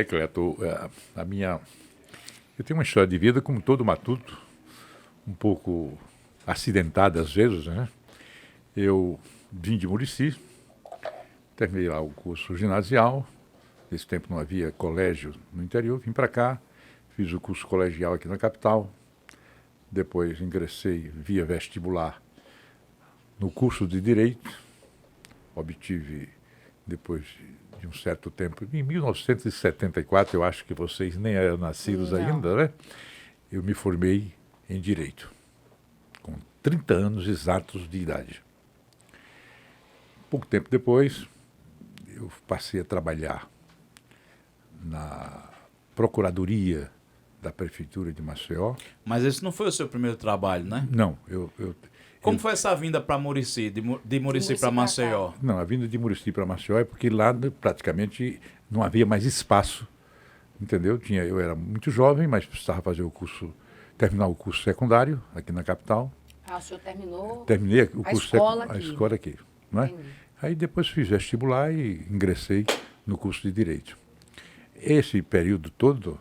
Cleto, a minha... Eu tenho uma história de vida, como todo matuto, um pouco acidentada às vezes, né? Eu vim de Murici, terminei lá o curso ginasial, nesse tempo não havia colégio no interior, vim para cá, fiz o curso colegial aqui na capital, depois ingressei via vestibular no curso de Direito, obtive depois de um certo tempo, em 1974, eu acho que vocês nem eram nascidos ainda, né? Eu me formei em Direito, com 30 anos exatos de idade. Pouco tempo depois, eu passei a trabalhar na Procuradoria da Prefeitura de Maceió. Mas esse não foi o seu primeiro trabalho, né? Não, Como foi essa vinda para Murici, de Murici para Maceió? Não, a vinda de Murici para Maceió é porque lá praticamente não havia mais espaço, entendeu? Eu era muito jovem, mas precisava fazer terminar o curso secundário aqui na capital. Ah, o senhor terminou? Terminei o curso a escola aqui, não é? Aí depois fiz vestibular e ingressei no curso de Direito. Esse período todo,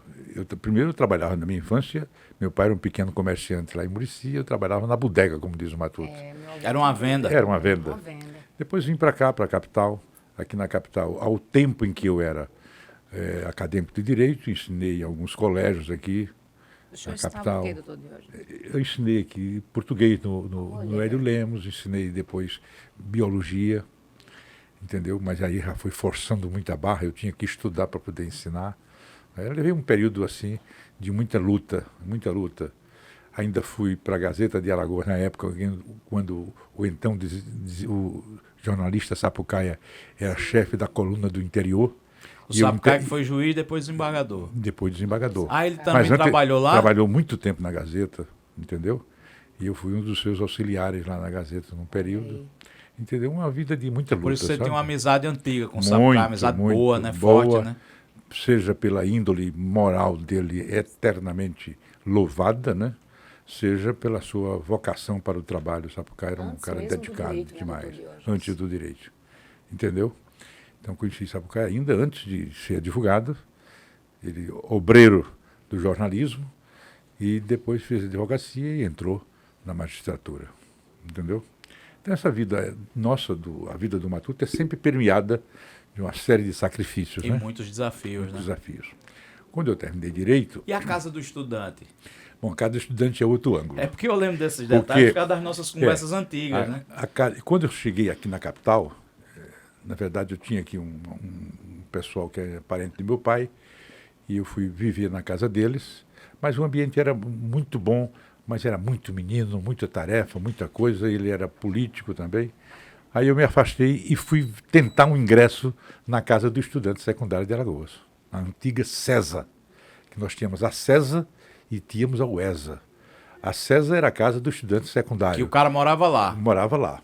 primeiro eu trabalhava na minha infância, meu pai era um pequeno comerciante lá em Murici, eu trabalhava na bodega, como diz o matuto. Era uma venda? Era uma venda. Depois vim para cá, para a capital, aqui na capital, ao tempo em que eu era acadêmico de Direito, ensinei em alguns colégios aqui na capital. Eu ensinei aqui português no Hélio Lemos, ensinei depois biologia, entendeu? Mas aí já foi forçando muita barra, eu tinha que estudar para poder ensinar. Aí eu levei um período assim de muita luta, muita luta. Ainda fui para a Gazeta de Alagoas na época, quando o jornalista Sapucaia era chefe da coluna do interior. O Sapucaia foi juiz, depois desembargador. Depois desembargador. Ah, ele também trabalhou lá? Trabalhou muito tempo na Gazeta, entendeu? E eu fui um dos seus auxiliares lá na Gazeta num período. Entendeu? Uma vida de muita luta. Por isso você sabe? tem uma amizade antiga com o Sapucaia, uma amizade boa, né? Forte, né? Seja pela índole moral dele eternamente louvada, né? Seja pela sua vocação para o trabalho. O Sapucaia era um cara dedicado demais, antes do direito. Entendeu? Então conheci Sapucaia ainda antes de ser advogado, ele obreiro do jornalismo, e depois fez advocacia e entrou na magistratura. Entendeu? Então essa vida nossa, a vida do matuto, é sempre permeada de uma série de sacrifícios. E né? muitos desafios, muitos né? desafios. Quando eu terminei Direito... E a casa do estudante? Bom, a casa do estudante é outro ângulo. É porque eu lembro desses detalhes por causa das nossas conversas antigas, né? Quando eu cheguei aqui na capital, na verdade eu tinha aqui um pessoal que é parente do meu pai, e eu fui viver na casa deles, mas o ambiente era muito bom, mas era muito menino, muita tarefa, muita coisa, ele era político também. Aí eu me afastei e fui tentar um ingresso na Casa do Estudante Secundário de Alagoas, a antiga CESA, que nós tínhamos a CESA e tínhamos a UESA. A CESA era a Casa do Estudante Secundário. Que o cara morava lá. Morava lá.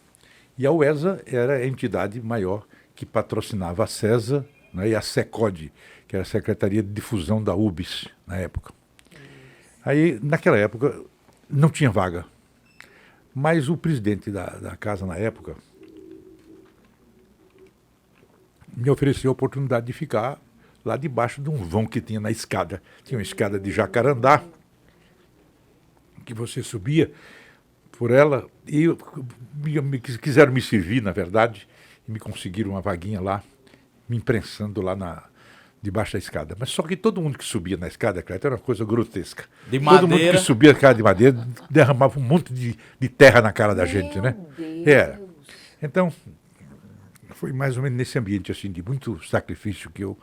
E a UESA era a entidade maior que patrocinava a CESA, né, e a SECOD, que era a Secretaria de Difusão da UBS, na época. Aí, naquela época, não tinha vaga. Mas o presidente da casa, na época, me ofereceu a oportunidade de ficar lá debaixo de um vão que tinha na escada. Tinha uma escada de jacarandá, que você subia por ela, e quiseram me servir, na verdade, e me conseguiram uma vaguinha lá, me imprensando lá debaixo da escada. Mas só que todo mundo que subia na escada, Cleto, era uma coisa grotesca. De madeira. Todo mundo que subia na escada de madeira derramava um monte de terra na cara da gente, né? Era. Então, foi mais ou menos nesse ambiente assim, de muito sacrifício que eu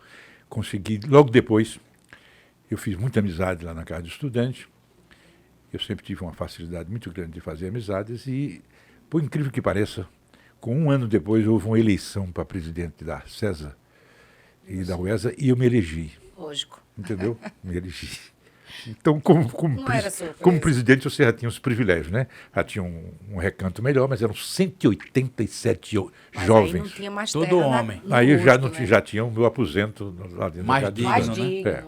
consegui. Logo depois, eu fiz muita amizade lá na casa do estudante. Eu sempre tive uma facilidade muito grande de fazer amizades e, por incrível que pareça, com um ano depois houve uma eleição para presidente da CESA e da UESA e eu me elegi. Lógico. Entendeu? Me elegi. Então, como presidente, você já tinha os privilégios, né? Já tinha um recanto melhor, mas eram 187 jovens. Aí não tinha mais todo homem. Aí já tinha o meu aposento lá dentro mais da digno, né?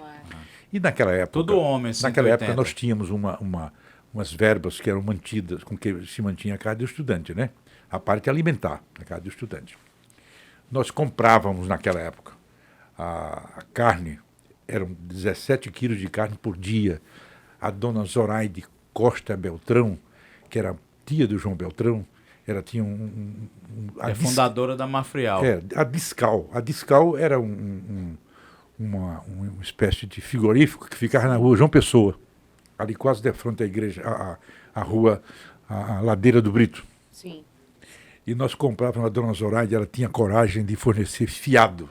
E naquela época, todo homem, 180. Naquela época nós tínhamos umas verbas que eram mantidas, com que se mantinha a casa do estudante, né? A parte alimentar da casa do estudante. Nós comprávamos naquela época a carne eram 17 quilos de carne por dia. A dona Zoraide Costa Beltrão, que era tia do João Beltrão, ela tinha É fundadora da Mafrial. a Discal. A Discal era uma espécie de frigorífico que ficava na rua João Pessoa, ali quase de frente à igreja, a rua, a Ladeira do Brito. Sim. E nós comprávamos a dona Zoraide, ela tinha coragem de fornecer fiado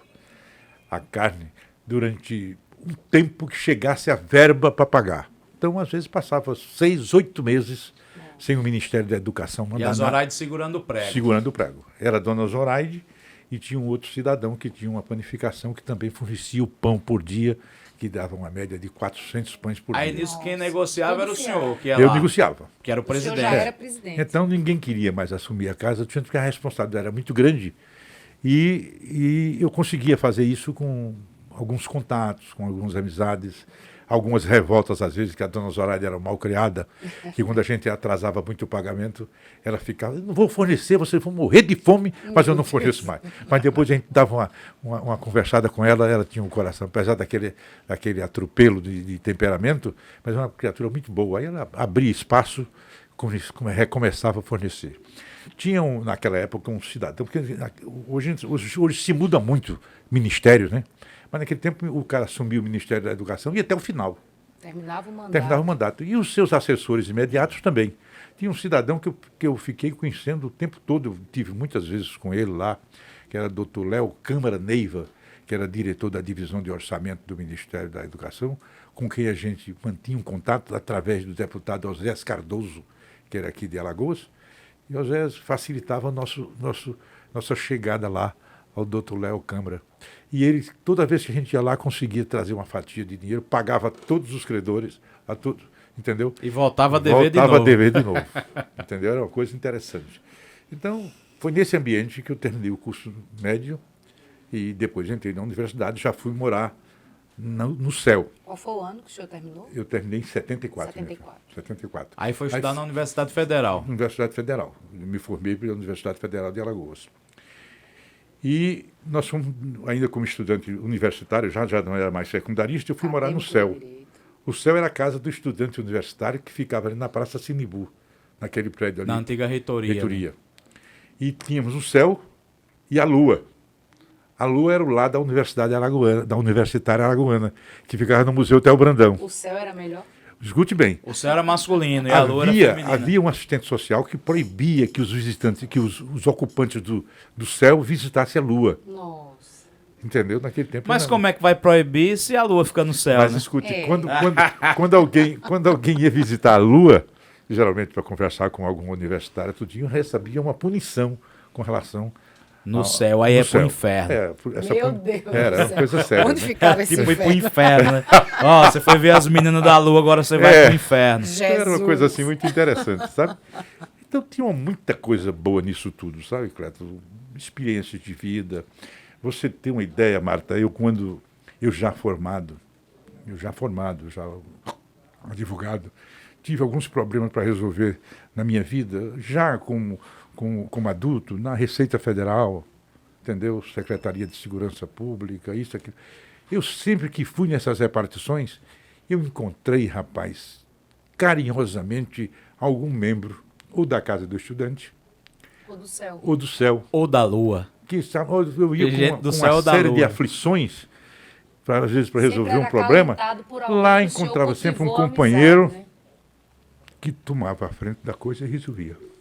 a carne durante um tempo que chegasse a verba para pagar. Então, às vezes, passava 6, 8 meses sem o Ministério da Educação mandar E a Zoraide segurando o prego. segurando o prego. Era a dona Zoraide e tinha um outro cidadão que tinha uma panificação que também fornecia o pão por dia, que dava uma média de 400 pães por Aí dia. nisso quem negociava era o senhor, que ia Eu lá, negociava. que era o O senhor presidente. já era presidente. Então ninguém queria mais assumir a casa, tinha que a responsabilidade era muito grande. E eu conseguia fazer isso com alguns contatos, com algumas amizades, algumas revoltas às vezes, que a dona Zoraide era mal criada, que quando a gente atrasava muito o pagamento, ela ficava, não vou fornecer, vocês vão morrer de fome, mas eu não forneço mais. Mas depois a gente dava uma conversada com ela, ela tinha um coração, apesar daquele atropelo de temperamento, mas uma criatura muito boa. Aí ela abria espaço, recomeçava a fornecer. Tinha naquela época um cidadão, porque hoje se muda muito ministérios, né? Mas naquele tempo o cara assumiu o Ministério da Educação e até o final. Terminava o mandato. Terminava o mandato. E os seus assessores imediatos também. Tinha um cidadão que eu fiquei conhecendo o tempo todo, eu tive muitas vezes com ele lá, que era o doutor Léo Câmara Neiva, que era diretor da divisão de orçamento do Ministério da Educação, com quem a gente mantinha um contato através do deputado Osés Cardoso, que era aqui de Alagoas, e Osés facilitava nossa chegada lá ao doutor Léo Câmara. E ele, toda vez que a gente ia lá, conseguia trazer uma fatia de dinheiro, pagava todos os credores, a todos, entendeu? E voltava a dever de Voltava novo. a dever de novo. Entendeu? Era uma coisa interessante. Então, foi nesse ambiente que eu terminei o curso médio e depois entrei na universidade, já fui morar no céu. Qual foi o ano que o senhor terminou? Eu terminei em 74. 74. 74. Aí foi estudar na Universidade Federal. Universidade Federal. Eu me formei pela Universidade Federal de Alagoas. E nós fomos, ainda como estudante universitário, já não era mais secundarista, eu fui morar no Acadêmico céu. do direito. O céu era a casa do estudante universitário que ficava ali na Praça Sinibu, naquele prédio ali. Na antiga reitoria. E tínhamos o céu e a lua. A lua era o lado da Universidade Alagoana, da Universitária Alagoana, que ficava no Museu Tel Brandão. O céu era melhor? Escute bem. O céu era masculino e a lua era feminina. Havia um assistente social que proibia que os visitantes, que os ocupantes do céu visitassem a lua. Nossa. Entendeu? Naquele tempo. Mas não. como é que vai proibir se a lua fica no céu, Mas né? escute, É. quando alguém ia visitar a lua, geralmente para conversar com algum universitário, tudinho, recebia uma punição com relação No céu, aí no é pro céu. inferno. Meu Deus Era do uma céu. coisa séria. Onde né? ficava esse Tipo, foi pro inferno? inferno, né? Ó, você foi ver as meninas da lua, agora você vai pro inferno. Jesus. Era uma coisa assim muito interessante, sabe? Então tinha muita coisa boa nisso tudo, sabe, Cleto? Experiências de vida. Você tem uma ideia, Marta, eu já formado, já advogado, tive alguns problemas para resolver na minha vida, já como adulto, na Receita Federal, entendeu? Secretaria de Segurança Pública, isso, aquilo. Eu sempre que fui nessas repartições, eu encontrei, rapaz, carinhosamente, algum membro, ou da Casa do Estudante, O do céu. ou do céu, Ou da lua. que sabe, eu ia Tem gente com do uma céu ou da série de lua. aflições, às vezes para Sempre resolver era um problema, acalentado por alguém lá que o senhor encontrava sempre um cultivou a companheiro amizade, né? que tomava a frente da coisa e resolvia.